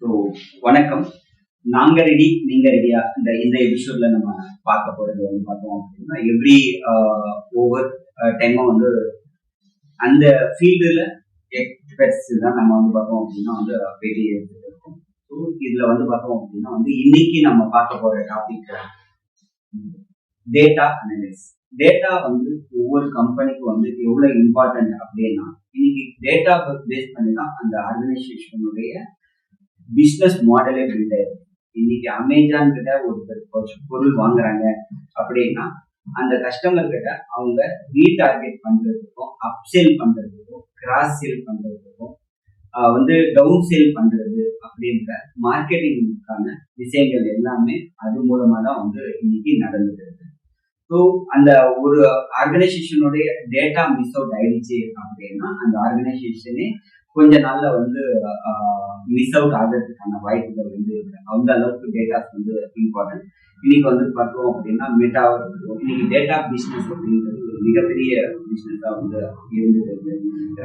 So வணக்கம். நாங்க ready நீங்க ரெடியா இந்த எபிசோட்ல நம்ம பார்க்க போறது வந்து பார்த்தோம் அப்படின்னா எவ்ரி ஒவ்வொரு டைமும் வந்து அந்த ஃபீல்டுல எக்ஸ்பர்ட்ஸ் தான் நம்ம வந்து பார்த்தோம் அப்படின்னா வந்து வெளியே எடுத்துட்டு இருக்கோம். ஸோ இதுல வந்து பார்த்தோம் அப்படின்னா வந்து இன்னைக்கு நம்ம பார்க்க போற டாபிக் டேட்டா அனலிசிஸ். டேட்டா வந்து ஒவ்வொரு கம்பெனிக்கும் வந்து எவ்வளவு இம்பார்ட்டன்ட் அப்படின்னா இன்னைக்கு டேட்டா பேஸ் பண்ணி தான் அந்த ஆர்கனைசேஷனுடைய பிசினஸ் மாடலே பில்ட் ஆயிருக்கு. இன்னைக்கு அமேசான் கிட்ட ஒரு பொருள் வாங்குறாங்க அப்படின்னா அந்த கஸ்டமர் கிட்ட அவங்க ரீடார்கெட் பண்றதுக்கும் அப்சேல் பண்றதுக்கும் கிராஸ் சேல் பண்றதுக்கும் வந்து டவுன் சேல் பண்றது அப்படின்ற மார்க்கெட்டிங்கான விஷயங்கள் எல்லாமே அது மூலமா தான் வந்து இன்னைக்கு நடந்துட்டு இருக்கு. ஸோ அந்த ஒரு ஆர்கனைசேஷனுடைய டேட்டா மிஸ் அவுட் ஆயிடுச்சு அப்படின்னா அந்த ஆர்கனைசேஷனே கொஞ்ச நாள்ல வந்து மிஸ் அவுட் ஆகிறதுக்கான வாய்ப்புகள் வந்து இருக்கு. அந்த அளவுக்கு டேட்டாஸ் வந்து இம்பார்ட்டன்ட். இன்னைக்கு வந்து பார்த்தோம் அப்படின்னா மெட்டாவா இருக்கட்டும், இன்னைக்கு டேட்டா பிசினஸ் அப்படின்றது ஒரு மிகப்பெரிய பிசினஸா வந்து இருந்துருக்கு.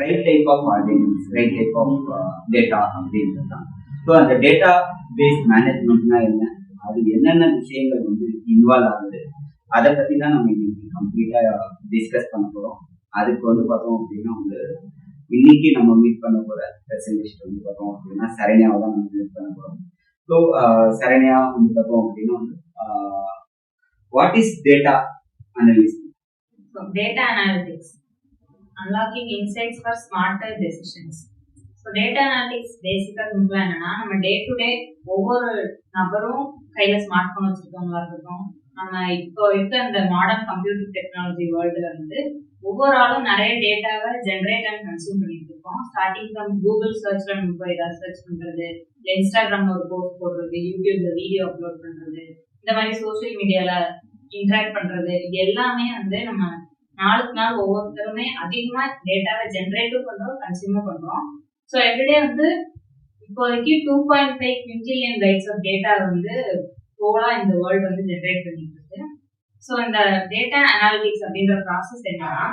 Right type of organise, right type of data அப்படின்றது தான். ஸோ அந்த டேட்டா பேஸ் மேனேஜ்மெண்ட்னா என்ன, அது என்னென்ன விஷயங்கள் வந்து இன்வால்வ் ஆகுது, அதை பத்தி தான் நம்ம இன்னைக்கு கம்ப்ளீட்டா டிஸ்கஸ் பண்ண போறோம். அதுக்கு வந்து பார்த்தோம் அப்படின்னா வந்து இன்னைக்கு நம்ம மீட் பண்ண போற ஸ்பெஷலிஸ்ட் வந்து பார்த்தோம் அப்படின்னா சரண்யாவை தான் நம்ம மீட் பண்ண போறோம். ஸோ சரண்யா வந்து பார்த்தோம் அப்படின்னா வந்து what is data analysis? Data analytics, unlocking insights for smarter decisions. So data analytics பேசிக்கா சிம்பிளா என்னன்னா நம்ம டே டு டே ஒவ்வொரு நபரும் கையில ஸ்மார்ட் போன் வச்சிருக்கவங்களா இருக்கட்டும், நம்ம இப்போ இருக்க இந்த மாடர்ன் கம்ப்யூட்டர் டெக்னாலஜி வேர்ல்டுல இருந்து ஒவ்வொரு ஆளும் நிறைய டேட்டாவை ஜென்ரேட் அண்ட் கன்சியூம் பண்ணிட்டு இருக்கோம். ஸ்டார்டிங் ஃப்ரம் கூகுள் சர்ச்ல நம்ம போய் ஏதாவது சர்ச் பண்றது, இல்லை இன்ஸ்டாகிராம்ல ஒரு போஸ்ட் போடுறது, யூடியூப்ல வீடியோ அப்லோட் பண்றது, இந்த மாதிரி சோசியல் மீடியால இன்டராக்ட் பண்றது, இது எல்லாமே வந்து நம்ம நாளுக்கு நாள் ஒவ்வொருத்தருமே அதிகமா டேட்டாவை ஜென்ரேட்டும் பண்றோம், கன்சியூமும் பண்றோம். ஸோ எவ்ரிடே வந்து இப்போதைக்கு 2.5 குவிண்டிலியன் பைட்ஸ் ஆஃப் டேட்டா வந்து டோலா இந்த வேர்ல்டு வந்து ஜென்ரேட் பண்ணிட்டு இருக்கு. ஸோ இந்த டேட்டா அனாலிட்டிக்ஸ் அப்படின்ற ப்ராசஸ் என்னன்னா,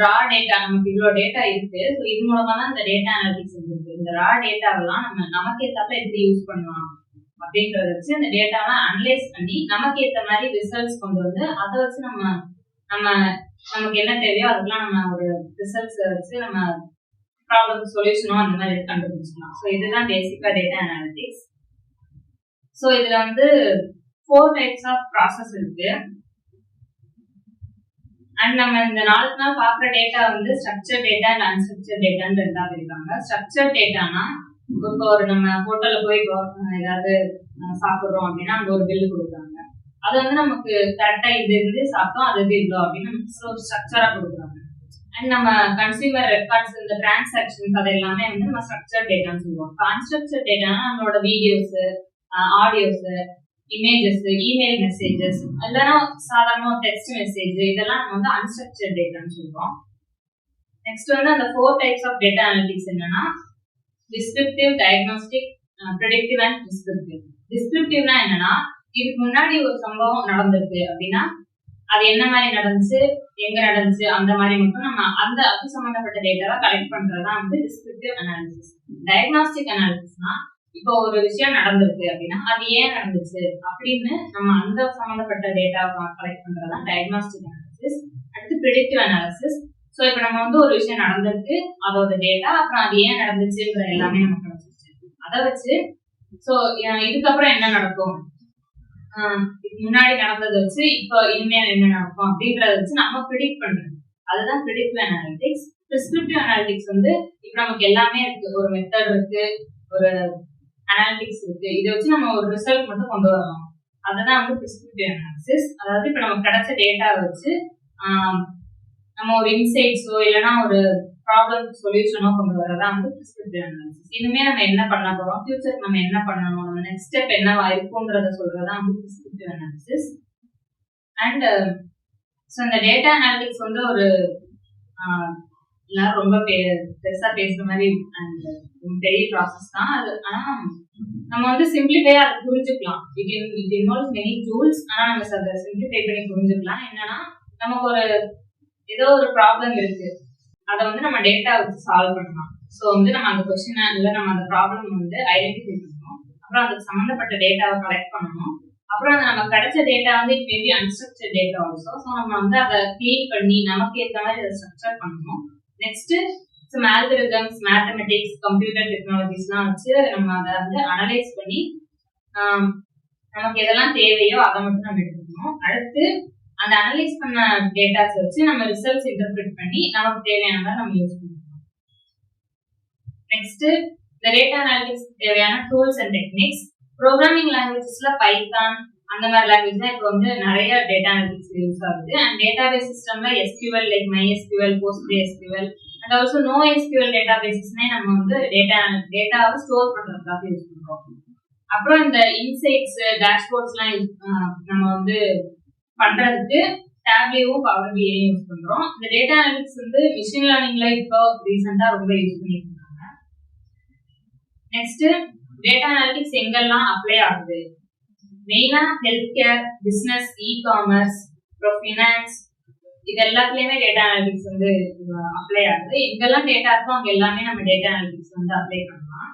ரா டேட்டா நமக்கு இவ்வளோ டேட்டா இருக்கு. ஸோ இது மூலமா தான் இந்த டேட்டா அனாலிட்டிக்ஸ் இருக்கு. இந்த ரா டேட்டாவெல்லாம் நமக்கு ஏற்றாப்புல எப்படி யூஸ் பண்ணலாம் அப்படின்றத வச்சு அந்த டேட்டாலாம் அனலைஸ் பண்ணி நமக்கு ஏற்ற மாதிரி ரிசல்ட்ஸ் கொண்டு வந்து அதை வச்சு நமக்கு என்ன தேவையோ அதுக்கெல்லாம் நம்ம ஒரு ரிசல்ட்ஸ் வச்சு நம்ம ப்ராப்ளம் சொல்யூஷனோ அந்த மாதிரி கண்டுபிடிச்சிக்கலாம். ஸோ இதுதான் பேசிக்கா டேட்டா அனாலிட்டிக்ஸ். ஸோ இதுல வந்து 4 டைப்ஸ் ஆஃப் ப்ராசஸ் இருக்கு. அண்ட் நம்ம இந்த நாளுக்கு நாள் பார்க்குற டேட்டா வந்து ஸ்ட்ரக்சர் டேட்டா அண்ட் அன்ஸ்ட்ரக்சர் டேட்டான்னு ரெண்டா பிரிப்பாங்க. ஸ்ட்ரக்சர் டேட்டானா இப்போ ஒரு நம்ம ஹோட்டல்ல போய் ஏதாவது சாப்பிட்றோம் அப்படின்னா அங்க ஒரு பில்லு கொடுக்குறாங்க. அது வந்து நமக்கு கரெக்டா இது இருந்து சாப்பிட்டோம், அது இவ்வளோ அப்படின்னு நமக்கு ஸ்ட்ரக்சரா கொடுக்குறாங்க. அண்ட் நம்ம கன்சியூமர் ரெக்கார்ட்ஸ், இந்த டிரான்சாக்ஷன்ஸ் அது எல்லாமே வந்து நம்ம ஸ்ட்ரக்சர் டேட்டான்னு சொல்லுவோம். அன்ஸ்ட்ரக்சர் டேட்டானா நம்மளோட videos, audios, images, email messages, இல்லைன்னா சாதாரண டெக்ஸ்ட் மெசேஜ், இதெல்லாம் நம்ம வந்து அன்ஸ்ட்ரக்சர் டேட்டான்னு சொல்லுவோம். நெக்ஸ்ட் வந்து அந்த 4 டைப்ஸ் ஆஃப் டேட்டா அனாலிட்டிக்ஸ் என்னன்னா descriptive, diagnostic, predictive and descriptive. டிஸ்கிரிப்டிவ்னா என்னன்னா இதுக்கு முன்னாடி ஒரு சம்பவம் நடந்திருக்கு அப்படின்னா அது என்ன மாதிரி நடந்துச்சு, எங்க நடந்துச்சு, அந்த மாதிரி மட்டும் நம்ம அது சம்பந்தப்பட்ட டேட்டாவை கலெக்ட் பண்றதா வந்து டிஸ்கிரிப்டிவ் அனாலிசிஸ். டயக்னாஸ்டிக் அனாலிசிஸ்னா இப்போ ஒரு விஷயம் நடந்திருக்கு அப்படின்னா அது ஏன் நடந்துச்சு அப்படின்னு நம்ம அந்த சம்பந்தப்பட்ட டேட்டாவை கலெக்ட் பண்றதா டயக்னாஸ்டிக் அனாலிசிஸ். அடுத்து ப்ரெடிக்டிவ் அனாலிசிஸ். ஸோ இப்போ நம்ம வந்து ஒரு விஷயம் நடந்திருக்கு, அதோட டேட்டா, அப்புறம் அது ஏன் நடந்துச்சுன்ற எல்லாமே நமக்கு கிடைச்சிச்சு. அதை வச்சு ஸோ இதுக்கப்புறம் என்ன நடக்கும், முன்னாடி நடந்ததை வச்சு இப்போ இனிமேல் என்ன நடக்கும் அப்படின்றத வச்சு நம்ம ப்ரிடிக்ட் பண்றது, அதுதான் ப்ரெடிக்டிவ் அனாலிட்டிக்ஸ். பிரிஸ்கிரிப்டிவ் அனாலிட்டிக்ஸ் வந்து இப்போ நமக்கு எல்லாமே இருக்கு, ஒரு மெத்தட் இருக்கு, ஒரு அனாலிட்டிக்ஸ் இருக்கு, இதை வச்சு நம்ம ஒரு ரிசல்ட் மட்டும் கொண்டு வரலாம். அதுதான் வந்து பிரிஸ்கிரிப்டிவ் அனாலிசிஸ். அதாவது இப்போ நமக்கு கிடைச்ச டேட்டாவை வச்சு நம்ம ஒரு இன்சைட்ஸோ இல்லைன்னா ஒரு ப்ராப்ளம் சொல்யூஷனோ கொண்டு வரதா வந்து பிரிஸ்கிரிப்டிவ் அனாலிசிஸ். இனிமே நம்ம என்ன பண்ண போறோம், ஃபியூச்சருக்கு நம்ம என்ன பண்ணணும், நம்ம நெக்ஸ்ட் ஸ்டெப் என்னவா இருக்கும்ன்றத சொல்றதா வந்து பிரிஸ்கிரிப்டிவ் அனாலிசிஸ். அண்ட் ஸோ இந்த டேட்டா அனாலிட்டிக்ஸ் வந்து ஒரு எல்லாரும் ரொம்ப பெருசா பேசுற மாதிரி அண்ட் பெரிய ப்ராசஸ் தான் அது. ஆனா நம்ம வந்து சிம்பிளிஃபை அதை புரிஞ்சுக்கலாம். It involves many tools. ஆனா நம்ம அதை சிம்பிளிஃபை பண்ணி புரிஞ்சுக்கலாம். என்னன்னா நமக்கு ஒரு ஏதோ ஒரு ப்ராப்ளம் இருக்கு, அதை வந்து நம்ம டேட்டா வச்சு சால்வ் பண்ணலாம். ஸோ வந்து நம்ம அந்த கொஸ்டின் இல்லை நம்ம அந்த ப்ராப்ளம் வந்து ஐடென்டிஃபை பண்ணலாம். அப்புறம் அதுக்கு சம்மந்தப்பட்ட டேட்டாவை கலெக்ட் பண்ணணும். அப்புறம் அந்த நமக்கு கிடைச்ச டேட்டா வந்து it maybe unstructured data also. So நம்ம வந்து அதை கிளீன் பண்ணி நமக்கு ஏற்ற மாதிரி அதை ஸ்ட்ரக்சர் பண்ணணும். நெக்ஸ்ட் சம் ஆல்கரிதம்ஸ், மேத்தமெட்டிக்ஸ், கம்ப்யூட்டர் டெக்னாலஜிஸ்லாம் வச்சு நம்ம அதை வந்து அனலைஸ் பண்ணி நமக்கு எதெல்லாம் தேவையோ அதை மட்டும் நம்ம எடுத்துக்கணும். அடுத்து அந்த அனலைஸ் பண்ண டேட்டாஸ் வச்சு நம்ம ரிசல்ட்ஸ் இன்டர்பிரேட் பண்ணி நமக்கு தேவையானதை நம்ம யூஸ் பண்ணிக்கணும். நெக்ஸ்ட் இந்த டேட்டா அனாலிட்டிக்ஸ் தேவையான டூல்ஸ் அண்ட் டெக்னிக்ஸ். ப்ரோக்ராமிங் லாங்குவேஜஸ்ல பைத்தான் அந்த மாதிரி லாங்குவேஜ் தான் இப்போ வந்து நிறைய டேட்டா அனாலிட்டிக்ஸ் யூஸ் ஆகுது. அண்ட் டேட்டாபேஸ் சிஸ்டம்ல SQL like MySQL, PostgreSQL and also NoSQL டேட்டாபேசஸ்னே நம்ம வந்து டேட்டாவை ஸ்டோர் பண்றதுக்காக யூஸ் பண்றோம். அப்புறம் இந்த இன்சைட்ஸ், டேஷ்போர்ட்ஸ்லாம் நம்ம வந்து பண்றதுக்கு டேப்லேயும் பவர் பிஐயும் யூஸ் பண்றோம். இந்த டேட்டா அனாலிட்டிக்ஸ் வந்து மிஷின் லேர்னிங்ல இப்போ ரீசெண்டா ரொம்ப யூஸ் பண்ணிட்டு இருக்காங்க. நெக்ஸ்ட் டேட்டா அனாலிட்டிக்ஸ் எங்கெல்லாம் அப்ளை ஆகுது? மெயினா ஹெல்த் கேர், பிசினஸ், இ-காமர்ஸ், அப்புறம் ஃபினான்ஸ், இது எல்லாத்துலயுமே டேட்டா அனாலிட்டிக்ஸ் வந்து அப்ளை ஆகுது. எங்கெல்லாம் டேட்டா இருக்கோ அங்க எல்லாமே நம்ம டேட்டா அனாலிட்டிக்ஸ் வந்து அப்ளை பண்ணலாம்.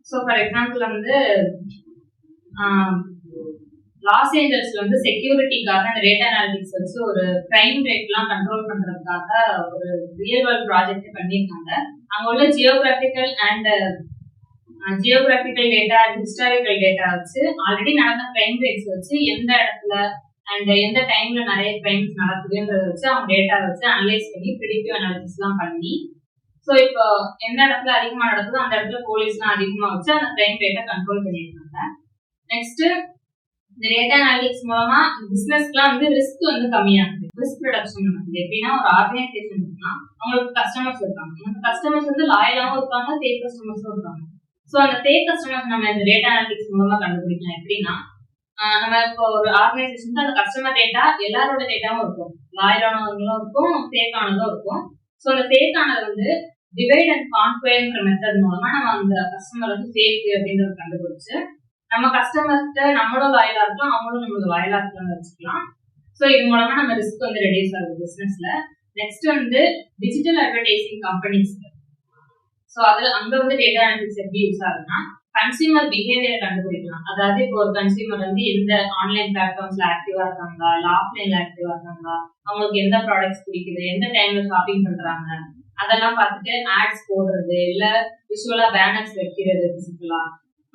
ஸோ ஃபார் எக்ஸாம்பிள் வந்து லாஸ் ஏஞ்சல்ஸ்ல வந்து செக்யூரிட்டிக்காக அந்த டேட்டா அனாலிட்டிக்ஸ் வச்சு ஒரு கிரைம் ரேட்லாம் கண்ட்ரோல் பண்றதுக்காக ஒரு ரியல் வேர்ல்ட் ப்ராஜெக்ட் பண்ணியிருக்காங்க. அங்க உள்ள geographical data and historical data வச்சு ஆல்ரெடி நடந்த கிரைம் ரேட்ஸ் வச்சு எந்த இடத்துல அண்ட் எந்த டைம்ல நிறைய கிரைம்ஸ் நடக்குதுன்றத வச்சு அவங்க டேட்டா வச்சு அனலைஸ் பண்ணி ப்ரிடிக்டிவ் அனாலிசிஸ் எல்லாம் பண்ணி, ஸோ இப்போ எந்த இடத்துல அதிகமா நடக்குதோ அந்த இடத்துல போலீஸ்லாம் அதிகமா வச்சு அந்த கிரைம் ரேட்டை கண்ட்ரோல் பண்ணியிருக்காங்க. நெக்ஸ்ட் இந்த டேட்டா அனாலிட்டிக்ஸ் மூலமா பிசினஸ்க்குலாம் வந்து ரிஸ்க் வந்து கம்மியாகுது. ரிஸ்க் ரிடக்ஷன் நடக்குது. எப்படின்னா ஒரு ஆர்கனைசேஷன் இருக்குன்னா அவங்களுக்கு கஸ்டமர்ஸ் இருக்காங்க. அந்த கஸ்டமர்ஸ் வந்து லாயலாவும் இருக்காங்க, ஃபேக் கஸ்டமர்ஸும் இருக்காங்க. ஸோ அந்த ஃபேக் கஸ்டமர்ஸ் நம்ம இந்த டேட்டா அனாலிட்டிக்ஸ் மூலமா கண்டுபிடிக்கலாம். எப்படின்னா நம்ம இப்போ ஒரு ஆர்கனைசேஷனுக்கு அந்த கஸ்டமர் டேட்டா எல்லாரோட டேட்டாவும் இருக்கும், லாயலானவங்களும் இருக்கும், ஃபேக் ஆனதும் இருக்கும். ஸோ அந்த ஃபேக் ஆனது வந்து டிவைட் அண்ட் கான்குயர்ன்ற மெத்தட் மூலமா நம்ம அந்த கஸ்டமர் வந்து ஃபேக் அப்படின்றத கண்டுபிடிச்சு நம்ம கஸ்டமர்கிட்ட நம்மளும் லாயலா இருக்கலாம், அவங்களும் நம்மளுக்கு லாயலா இருக்கலாம்னு வச்சுக்கலாம். ஸோ இது மூலமா நம்ம ரிஸ்க் வந்து ரெடியூஸ் ஆகுது பிசினஸ்ல. நெக்ஸ்ட் வந்து டிஜிட்டல் அட்வர்டைசிங் கம்பெனிஸ். ஸோ அதுல அங்க வந்து டேட்டா அனாலிட்டிக்ஸ் எப்படி யூஸ் ஆகுதுன்னா கன்சியூமர் பிஹேவியரை கண்டுபிடிக்கலாம். அதாவது இப்போ ஒரு கன்சியூமர் வந்து எந்த ஆன்லைன் பிளாட்ஃபார்ம்ஸ்ல ஆக்டிவா இருக்காங்களா, இல்ல ஆஃப்லைன்ல ஆக்டிவா இருக்காங்களா, அவங்களுக்கு எந்த ப்ராடக்ட்ஸ் பிடிக்குது, எந்த டைம்ல ஷாப்பிங் பண்றாங்க, அதெல்லாம் பார்த்துட்டு ஆட்ஸ் போடுறது, இல்ல விஷுவலா பேனர்ஸ் வைக்கிறது, பிசிக்கலா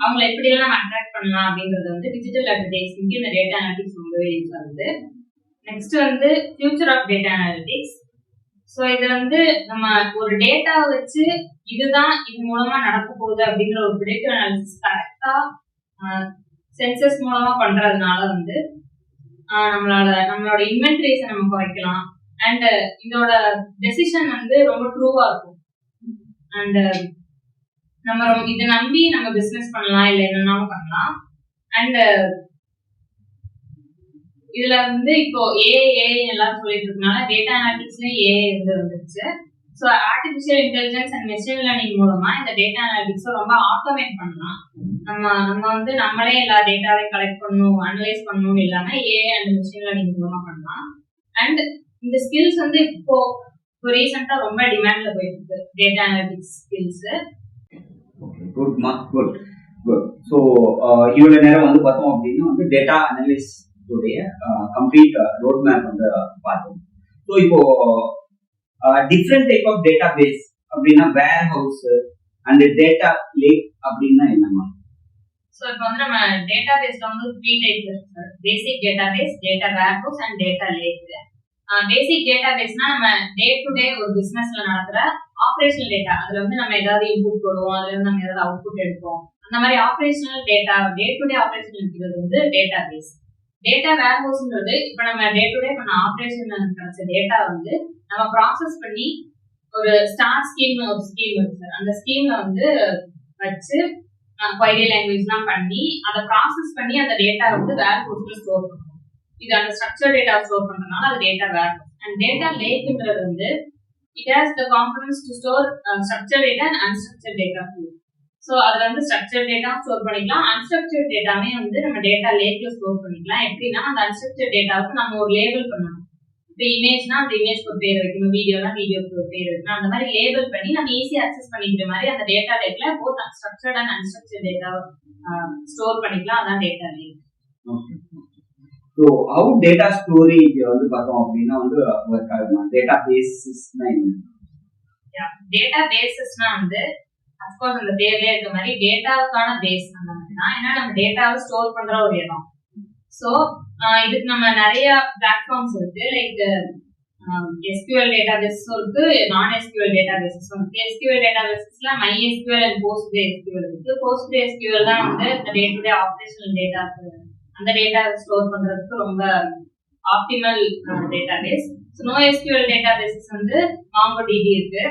அவங்களை எப்படி எல்லாம் நம்ம அட்ராக்ட் பண்ணலாம் அப்படிங்கறது வந்து டிஜிட்டல் அட்வர்டைசிங் இந்த டேட்டா அனாலிட்டிக்ஸ் ரொம்பவே யூஸ் ஆகுது. நெக்ஸ்ட் வந்து future of data analytics. So இது வந்து நம்ம ஒரு டேட்டாவை வச்சு இதுதான் இது மூலமா நடக்க போகுது அப்படிங்கிற ஒரு ப்ரிடிக்டிவ் அனாலிசிஸ் கரெக்டா சென்சஸ் மூலமா பண்றதுனால வந்து நம்மளோட இன்வென்டரிஸை நம்ம குறைக்கலாம். அண்ட் இதோட டெசிஷன் வந்து ரொம்ப ட்ரூவா இருக்கும். அண்ட் நம்ம இதை நம்பி நம்ம பிசினஸ் பண்ணலாம், இல்லை என்னன்னாலும் பண்ணலாம். அண்ட் இதுல வந்து இப்போ ஏஐ எல்லாரும் சொல்லிட்டு இருக்கனால டேட்டா அனாலிட்டிக்ஸ்லயும் ஏஐ வந்துருச்சு. So artificial intelligence and machine learning மூலமா இந்த டேட்டா அனாலிட்டிக்ஸை ரொம்ப ஆட்டோமேட் பண்ணலாம். நம்ம வந்து நம்மளே எல்லா டேட்டாவையும் கலெக்ட் பண்ணணும், அனலைஸ் பண்ணணும் இல்லாம ஏஐ அண்ட் மெஷின் லேர்னிங் மூலமா பண்ணலாம். அண்ட் இந்த ஸ்கில்ஸ் வந்து இப்போ ரீசெண்டா ரொம்ப டிமாண்ட்ல போயிட்டு இருக்கு டேட்டா அனாலிட்டிக்ஸ் ஸ்கில்ஸ். குட்மா, குட். ஸோ இவ்வளவு நேரம் வந்து பார்த்தோம் அப்படின்னா வந்து டேட்டா அனலிஸ் உடைய கம்ப்ளீட் ரோட் மேப் வந்து பார்த்தோம். ஸோ இப்போ different type of data base அப்படின்னா warehouse and data lake அப்படின்னா என்னமா? ஸோ இப்போ வந்து நம்ம டேட்டா பேஸ்ல வந்து 3 டைப்ஸ் இருக்கு. Basic database, data warehouse and data lake. Basic data பேஸ்னா நம்ம டே டு டே ஒரு பிசினஸ்ல நடக்கிற ஆப்ரேஷனல் டேட்டா, அதுல வந்து நம்ம ஏதாவது இன்புட் போடுவோம், அதுல இருந்து நம்ம ஏதாவது அவுட்புட் எடுப்போம், அந்த மாதிரி operational data day to day operation இருக்கிறது வந்து டேட்டா பேஸ். டேட்டா வேர் ஹவுஸ்ன்றது இப்போ நம்ம டே டு டே பண்ண ஆப்ரேஷன் கிடைச்ச டேட்டா வந்து நம்ம ப்ராசஸ் பண்ணி ஒரு ஸ்டார் ஸ்கீம் ஒரு ஸ்கீம் இருக்கு. அந்த ஸ்கீம்ல வந்து வச்சு query லாங்குவேஜ்லாம் பண்ணி அதை ப்ராசஸ் பண்ணி அந்த டேட்டா வந்து வேர் ஹவுஸ்ல ஸ்டோர் பண்ணுவோம். இது அந்த ஸ்ட்ரக்சர் டேட்டா ஸ்டோர் பண்றதுனால அது data warehouse. And data லேக்ன்றது வந்து it has the components to store structured data and unstructured data too. So அதுல வந்து ஸ்ட்ரக்சர் டேட்டா ஸ்டோர் பண்ணிக்கலாம், அன்ஸ்ட்ரக்சர்ட் டேட்டாமே வந்து நம்ம டேட்டா லேக்ல ஸ்டோர் பண்ணிக்கலாம். எப்படின்னா அந்த அன்ஸ்ட்ரக்சர்ட் டேட்டாவுக்கு நம்ம ஒரு லேபிள் பண்ணணும். இப்போ இமேஜ்னா அந்த இமேஜ்க்கு ஒரு பேர் வைக்கணும், வீடியோனா வீடியோக்கு ஒரு பேர் வைக்கணும். அந்த மாதிரி லேபிள் பண்ணி நம்ம ஈஸியா அக்சஸ் பண்ணிக்கிற மாதிரி அந்த டேட்டா லேக்ல both structured and unstructured data store பண்ணிக்கலாம். அதான் data lake. So how data storage வந்து பார்த்தோம் அப்படின்னா வந்து ஒர்க் ஆகுமா? டேட்டா பேசஸ்னா என்ன? டேட்டா பேசஸ்னா வந்து அஃப்கோர்ஸ் அந்த பேர்லயே இருக்க மாதிரி டேட்டாவுக்கான பேஸ் அந்த மாதிரி தான். ஏன்னா நம்ம டேட்டாவை ஸ்டோர் பண்ற ஒரு இடம். ஸோ இதுக்கு நம்ம நிறைய பிளாட்ஃபார்ம்ஸ் இருக்கு. லைக் SQL டேட்டாபேஸும் இருக்கு, நான் SQL டேட்டாபேஸஸும் இருக்கு. SQL டேட்டாபேஸஸ்ல MySQL அண்ட் PostgreSQL இருக்கு. PostgreSQL தான் வந்து day to day operational data, அந்த டேட்டா ஸ்டோர் பண்றதுக்கு ரொம்ப ஆப்டிமல் டேட்டாபேஸ். NoSQL டேட்டாபேஸஸ் வந்து MongoDB இருக்கு.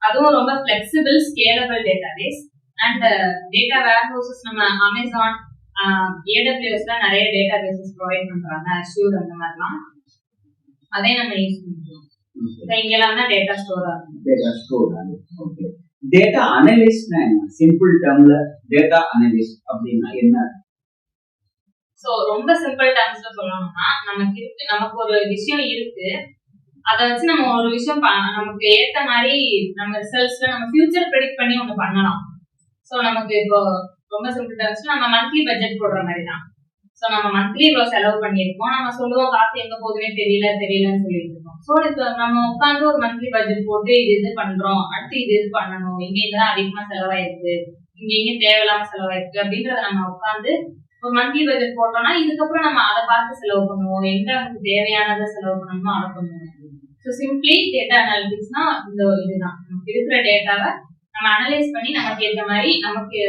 அதுவும் ரொம்ப flexible scalable database. And data warehouses நம்ம அமேசான், AWSல நிறைய டேட்டாபேஸஸ் ப்ரொவைட் பண்றாங்க, அஷ்யூர் அந்த மாதிரிலாம். அதே நம்ம யூஸ் பண்ணிக்கலாம். இங்கெல்லாம் தான் டேட்டா ஸ்டோர் ஆகும். டேட்டா ஸ்டோர் ஆகும். ஓகே. டேட்டா அனலிஸ்ட்னா என்ன? சிம்பிள் டேர்ம்ல டேட்டா அனலிஸ்ட் அப்படின்னா என்ன? சோ ரொம்ப சிம்பிள் டேர்ம்ஸ்ல சொல்லணும்னா நமக்கு ஒரு விஷயம் இருக்கு, அதை வச்சு நம்ம ஒரு விஷயம் நமக்கு ஏத்த மாதிரி நம்ம ரிசல்ட்ஸ்ல நம்ம ஃபியூச்சர் ப்ரெடிக்ட் பண்ணி ஒண்ணு பண்ணலாம். சோ நமக்கு இப்போ ரொம்ப சிம்பிள் டேர்ம்ஸ்ல நம்ம மந்த்லி பட்ஜெட் போடுற மாதிரி தான். சோ நம்ம மந்த்லி இவ்வளவு செலவு பண்ணிருக்கோம், நம்ம சொல்லுவோம் காசு எங்க போகுதுன்னே தெரியலன்னு சொல்லிட்டு இருக்கோம். சோ இப்போ நம்ம உட்காந்து ஒரு மந்த்லி பட்ஜெட் போட்டு இது பண்றோம், அடுத்து இது பண்ணணும், இங்க இதெல்லாம் அதிகமா செலவாயிருக்கு, இங்க தேவையில்லாம செலவாயிருக்கு அப்படின்றத நம்ம உட்காந்து ஒரு மந்த்லி பட்ஜெட் போட்டோம்னா இதுக்கப்புறம் நம்ம அதை பார்த்து செலவு பண்ணுவோம், எங்க நமக்கு தேவையானதை செலவு பண்ணணுமோ அதை பண்ணுவோம். ஸோ சிம்பிளி டேட்டா அனாலிட்டிக்ஸ்னா இதுதான், நமக்கு இருக்கிற டேட்டாவை நம்ம அனலைஸ் பண்ணி நமக்கு ஏற்ற மாதிரி நமக்கு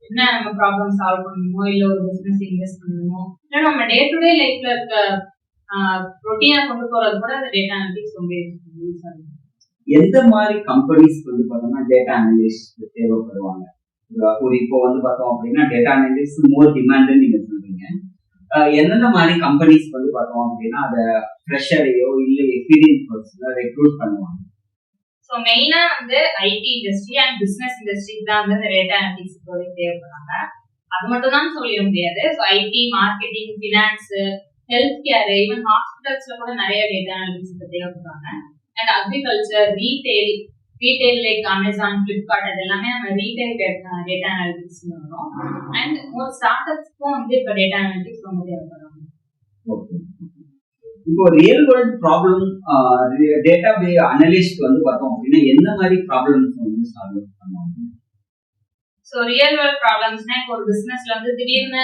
என்ன நம்ம ப்ராப்ளம் சால்வ் பண்ணணுமோ, இல்ல ஒரு பிசினஸ் இன்வெஸ்ட் பண்ணணுமோ, இல்ல நம்ம டே டு டே லைஃப்ல இருக்க ரொட்டீனா கொண்டு போறது கூட அந்த டேட்டா அனாலிட்டிக்ஸ் ரொம்ப யூஸ் ஆகும். எந்த மாதிரி கம்பெனிஸ் வந்து பார்த்தோம்னா டேட்டா அனலிஸ்ட் தேவைப்படுவாங்க? ஒரு இப்போ வந்து பார்த்தோம் அப்படின்னா டேட்டா அனலிஸ்ட் மோர் டிமாண்ட் நீங்க சொல்றீங்க. என்னென்ன மாதிரி கம்பெனிஸ் வந்து பார்த்தோம் அப்படின்னா அதை ஃப்ரெஷரையோ இல்லை எக்ஸ்பீரியன்ஸ் பர்சனை ரெக்ரூட் பண்ணுவாங்க? ஸோ மெயினா வந்து ஐடி இண்டஸ்ட்ரி அண்ட் பிசினஸ் இண்டஸ்ட்ரிக்கு தான் வந்து இந்த டேட்டா அனலிட்டிக்ஸ் தேவைப்படுறாங்க. அது மட்டும் தான் சொல்லிட முடியாது. So IT, marketing, finance, health care, even ஹாஸ்பிட்டல்ஸ்ல கூட நிறைய டேட்டா அனலிட்டிக்ஸ் தேவைப்படுறாங்க. And agriculture, retail like Amazon, Flipkart, அது எல்லாமே நம்ம ரீட்டைல் டேட்டா அனலிட்டிக்ஸ் வரும். அண்ட் ஒரு ஸ்டார்ட் அப்ஸ்க்கும் வந்து இப்போ டேட்டா அனலிட்டிக்ஸ் ரொம்ப தேவைப்படுறாங்க. இப்போ real world problem data analyst வந்து பார்த்தோம் அப்படின்னா என்ன மாதிரி ப்ராப்ளம்ஸ் வந்து சால்வ் பண்ணுவாங்க? ஸோ ரியல் வேர்ல்ட் ப்ராப்ளம்ஸ்னா இப்போ ஒரு பிசினஸ்ல வந்து திடீர்னு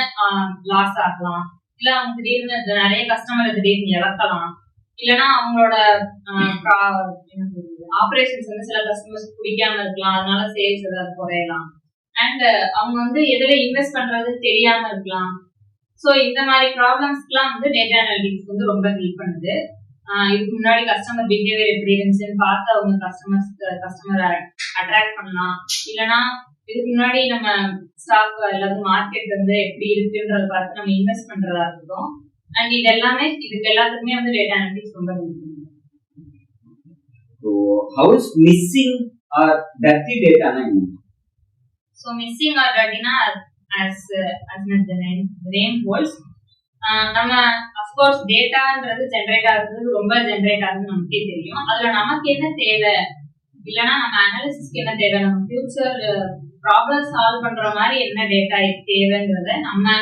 லாஸ் ஆகலாம், இல்ல அவங்க திடீர்னு நிறைய கஸ்டமர் திடீர்னு இழக்கலாம், இல்லைன்னா அவங்களோட ஆபரேஷன்ஸ் வந்து சில கஸ்டமர்ஸ் பிடிக்காம இருக்கலாம், அதனால சேல்ஸ் ஏதாவது குறையலாம். அண்ட் அவங்க வந்து எதுல இன்வெஸ்ட் பண்றது தெரியாம இருக்கலாம். ஸோ இந்த மாதிரி ப்ராப்ளம்ஸ்க்குலாம் வந்து டேட்டா அனலிட்டிக்ஸ் வந்து ரொம்ப ஹெல்ப் பண்ணுது. இதுக்கு முன்னாடி கஸ்டமர் பிஹேவியர் எப்படி இருந்துச்சுன்னு பார்த்து அவங்க கஸ்டமரை அட்ராக்ட் பண்ணலாம். இல்லைன்னா இதுக்கு முன்னாடி நம்ம ஸ்டாக் அல்லது மார்க்கெட் வந்து எப்படி இருக்குன்றத பார்த்து நம்ம இன்வெஸ்ட் பண்றதா இருக்கட்டும். அண்ட் இது எல்லாமே இதுக்கு எல்லாத்துக்குமே வந்து டேட்டா அனலிட்டிக்ஸ் ரொம்ப ஹெல்ப் பண்ணுது. So how is missing or dirty data na என்ன? So missing or dirty na as the name holds, நம்ம அஃப்கோர்ஸ் டேட்டான்றது ஜென்ரேட் ஆகுறது ரொம்ப ஜென்ரேட் ஆகுதுன்னு நமக்கே தெரியும். அதுல நமக்கு என்ன தேவை, இல்லைன்னா நம்ம அனாலிசிஸ்க்கு என்ன தேவை, நம்ம ஃபியூச்சர் ப்ராப்ளம் சால்வ் பண்ற மாதிரி என்ன டேட்டா தேவைங்கிறத நம்ம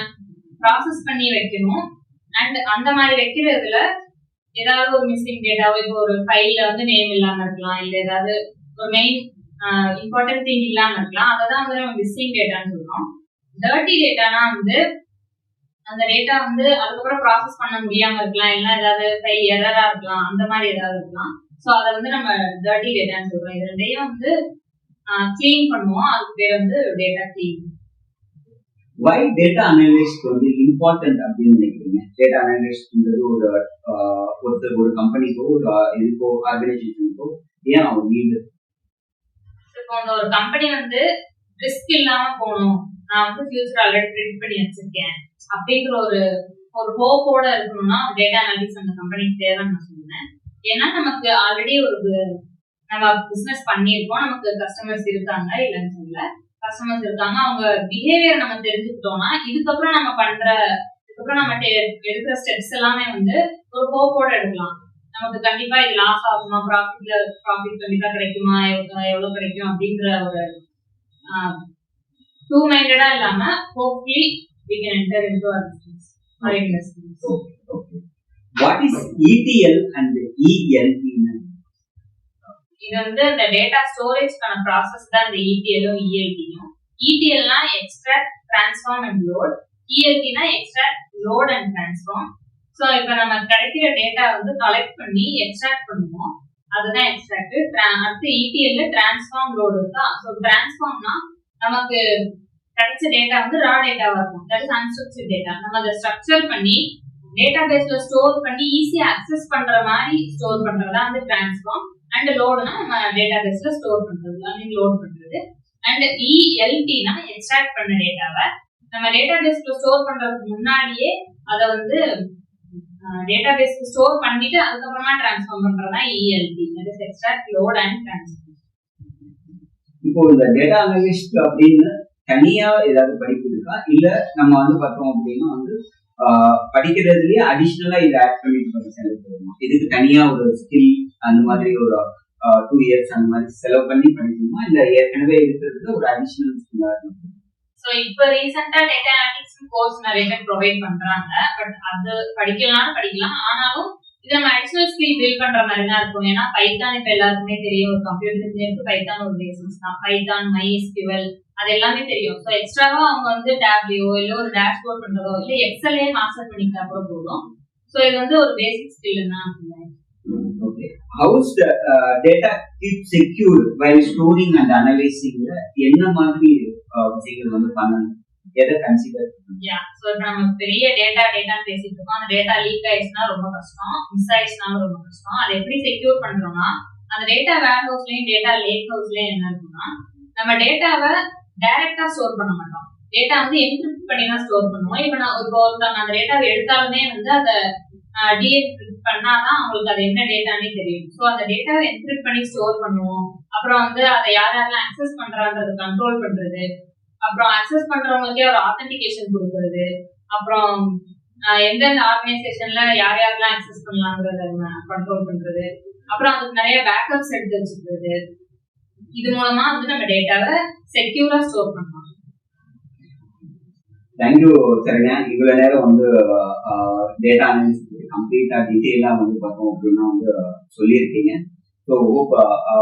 ப்ராசஸ் பண்ணி வைக்கணும். அண்ட் அந்த மாதிரி வைக்கிறதுல ஏதாவது ஒரு மிஸ்ஸிங் டேட்டாவோ, இப்போ ஒரு ஃபைல்ல வந்து நேம் இல்லாம இருக்கலாம், இல்ல ஏதாவது ஒரு மெயின் இம்பார்ட்டன்ட் திங் இல்லாம இருக்கலாம், அதை தான் வந்து நம்ம மிஸ்ஸிங் டேட்டான்னு சொல்றோம். டர்ட்டி டேட்டானா வந்து அந்த டேட்டா வந்து அதுக்கப்புறம் ப்ராசஸ் பண்ண முடியாம இருக்கலாம், இல்ல ஏதாவது ஃபைல் எரரா இருக்கலாம், அந்த மாதிரி ஏதாவது இருக்கலாம். ஸோ அதை வந்து நம்ம டர்ட்டி டேட்டான்னு சொல்றோம். இது ரெண்டையும் வந்து கிளீன் பண்ணுவோம், அதுக்கு பேர் வந்து data clean. Why data analyst வந்து important அப்படின்னு நினைக்கிறீங்க? டேட்டா அனலிஸ்ட்ன்றது ஒரு கம்பெனிக்கோ ஒரு இதுக்கோ ஆர்கனைசேஷனுக்கோ ஏன் அவங்க நீடு? இப்போ ஒரு கம்பெனி வந்து ரிஸ்க் இல்லாம போகணும், நான் வந்து ஃபியூச்சர் ஆல்ரெடி ப்ரெடிக்ட் பண்ணி வச்சிருக்கேன் அப்படிங்கிற ஒரு ஹோப்போட இருக்கணும்னா டேட்டா அனலிட்டிக்ஸ் அந்த கம்பெனிக்கு தேவைன்னு நான் சொல்லுவேன். ஏன்னா நமக்கு ஆல்ரெடி நம்ம பிசினஸ் பண்ணியிருக்கோம், நமக்கு கஸ்டமர்ஸ் இருக்காங்க, இல்லைன்னு சொல்ல கஸ்டமர்ஸ் இருக்காங்க, அவங்க பிஹேவியர் நம்ம தெரிஞ்சுக்கிட்டோம்னா இதுக்கப்புறம் நம்ம எடுக்கிற ஸ்டெப்ஸ் எல்லாமே வந்து ஒரு ஹோப்போட எடுக்கலாம். நமக்கு கண்டிப்பா இது லாஸ் ஆகுமா, ப்ராஃபிட் கண்டிப்பா கிடைக்குமா, எவ்வளவு கிடைக்கும் அப்படின்ற ஒரு டூ மைண்டடா இல்லாம hopefully we can enter into our business or investments. Okay. What is ETL and ELT? இது வந்து இந்த டேட்டா ஸ்டோரேஜ்க்கான ப்ராசஸ் தான் இந்த ETL-ம் ELT-யும். ETL-னா எக்ஸ்ட்ராக்ட், டிரான்ஸ்ஃபார்ம் அண்ட் லோட். ELT-னா extract, load and transform. So இப்போ நம்ம கிடைக்கிற டேட்டா வந்து கலெக்ட் பண்ணி எக்ஸ்ட்ராக்ட் பண்ணுவோம், அதுதான் எக்ஸ்ட்ராக்ட். அடுத்து ETL-ல டிரான்ஸ்ஃபார்ம், லோடு இருக்கா. ஸோ டிரான்ஸ்ஃபார்ம்னா நமக்கு கிடைச்ச டேட்டா வந்து ரா டேட்டாவா இருக்கும், தட் இஸ் அன்ஸ்ட்ரக்சர்ட் டேட்டா. நம்ம அதை ஸ்ட்ரக்சர் பண்ணி டேட்டா பேஸ்ல ஸ்டோர் பண்ணி ஈஸியா அக்சஸ் பண்ற மாதிரி ஸ்டோர் பண்றதா வந்து டிரான்ஸ்ஃபார்ம். அண்ட் லோடுனா நம்ம டேட்டா பேஸ்ல ஸ்டோர் பண்றது, லோட் பண்றது. அண்ட் ELT-னா எக்ஸ்ட்ராக்ட் பண்ண டேட்டாவை நம்ம டேட்டா பேஸ்ல ஸ்டோர் பண்றதுக்கு முன்னாடியே அதை வந்து டேட்டா பேஸ்ல ஸ்டோர் பண்ணிட்டு அதுக்கப்புறமா டிரான்ஸ்ஃபார்ம் பண்றதா ELT, that is extract, load and transform. இப்போ இந்த டேட்டா அனலிஸ்ட் அப்படின்னு தனியா ஏதாவது படிப்பு இருக்கா, இல்ல நம்ம வந்து பார்த்தோம் அப்படின்னா வந்து படிக்கிறதுலயே அடிஷனலா இதை ஆட் பண்ணிட்டு படிச்சோம், இதுக்கு தனியா ஒரு ஸ்கில் அந்த மாதிரி ஒரு 2 years அந்த மாதிரி செலவு பண்ணி படிக்கணுமா, இல்ல ஏற்கனவே இருக்கிறதுல ஒரு அடிஷனல் ஸ்கில்லா இருக்கும்? ஸோ இப்போ ரீசெண்டா டேட்டா அனலிட்டிக்ஸ் கோர்ஸ் நிறைய பேர் ப்ரொவைட் பண்றாங்க. பட் அது படிக்கலாம். ஆனாலும் இது நம்ம அடிஷனல் ஸ்கில் பில்ட் பண்ற மாதிரி தான் இருக்கும். ஏன்னா பைத்தான் இப்ப எல்லாருக்குமே தெரியும், ஒரு கம்ப்யூட்டர் இன்ஜினியருக்கு பைத்தான் ஒரு பேசிக்ஸ் தான். பைத்தான், MySQL அது எல்லாமே தெரியும். ஸோ எக்ஸ்ட்ராவா அவங்க வந்து டேப்லியோ இல்ல ஒரு டேஷ்போர்ட் பண்றதோ இல்ல எக்ஸலே மாஸ்டர் பண்ணிக்கிட்டா கூட போதும். ஸோ இது வந்து ஒரு பேசிக் ஸ்கில் தான். Okay. How is the data keep secure while storing and analyzing? என்ன மாதிரி விஷயங்கள் வந்து பண்ணணும், எதை கன்சிடர்? ஸோ இப்போ நம்ம பெரிய டேட்டான்னு பேசிட்டு இருக்கோம். அந்த டேட்டா லீக் ஆயிடுச்சுன்னா ரொம்ப கஷ்டம், மிஸ் ஆயிடுச்சுனாலும் ரொம்ப கஷ்டம். அதை எப்படி செக்யூர் பண்றோம்னா, அந்த டேட்டா வேர் ஹவுஸ்லயும் டேட்டா லேக் ஹவுஸ்லயும் என்ன இருக்குன்னா, நம்ம டேட்டாவை டைரக்டா ஸ்டோர் பண்ண மாட்டோம். டேட்டா வந்து என்கிரிப்ட் பண்ணி தான் ஸ்டோர் பண்ணுவோம். இப்போ ஒருத்தவங்க அந்த டேட்டாவை எடுத்தாலுமே வந்து அதை டீஎன்கிரிப்ட் பண்ணாதான் அவங்களுக்கு அது என்ன டேட்டானே தெரியும். ஸோ அந்த டேட்டாவை என்கிரிப்ட் பண்ணி ஸ்டோர் பண்ணுவோம். அப்புறம் வந்து அதை யாரெல்லாம் அக்சஸ் பண்றாங்கிறது கண்ட்ரோல் பண்றது, அப்புறம் அக்சஸ் பண்றவங்களுக்கே ஒரு ஆத்தென்டிகேஷன் கொடுக்கறது, அப்புறம் எந்தெந்த ஆர்கனைசேஷன்ல யாரெல்லாம் அக்சஸ் பண்ணலாங்கிறத கண்ட்ரோல் பண்றது, அப்புறம் அதுக்கு நிறைய பேக்கப்ஸ் எடுத்து வச்சுக்கிறது. இது மூலமா வந்து நம்ம டேட்டாவை செக்யூரா ஸ்டோர் பண்ணலாம். தேங்க்யூ சரண்யா. இவ்வளவு நேரம் வந்து டேட்டா அனாலிசிஸ் கம்ப்ளீட்டா டீட்டெயிலா வந்து பார்த்தோம் அப்படின்னா வந்து சொல்லியிருக்கீங்க. ஸோ ஹோப்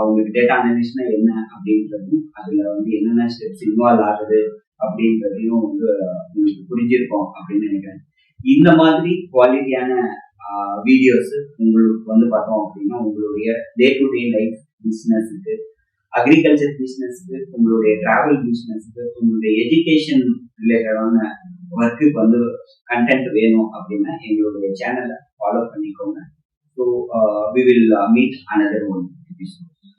உங்களுக்கு டேட்டா அனாலிசிஸ்னா என்ன அப்படின்றதும் அதுல வந்து என்னென்ன ஸ்டெப்ஸ் இன்வால்வ் ஆகுது அப்படின்றதையும் வந்து உங்களுக்கு புரிஞ்சிருக்கோம் அப்படின்னு நினைக்கிறேன். இந்த மாதிரி குவாலிட்டியான வீடியோஸ் உங்களுக்கு வந்து பார்த்தோம் அப்படின்னா உங்களுடைய டே டு டே லைஃப் பிஸ்னஸுக்கு, அக்ரிகல்ச்சர் பிஸ்னஸ்க்கு, உங்களுடைய டிராவல் பிஸ்னஸ்க்கு, உங்களுடைய எஜுகேஷன் ரிலேட்டடான ஒர்க்குக்கு வந்து கண்டென்ட் வேணும் அப்படின்னா எங்களுடைய சேனலை ஃபாலோ பண்ணிக்கோங்க. So we will meet another one episode.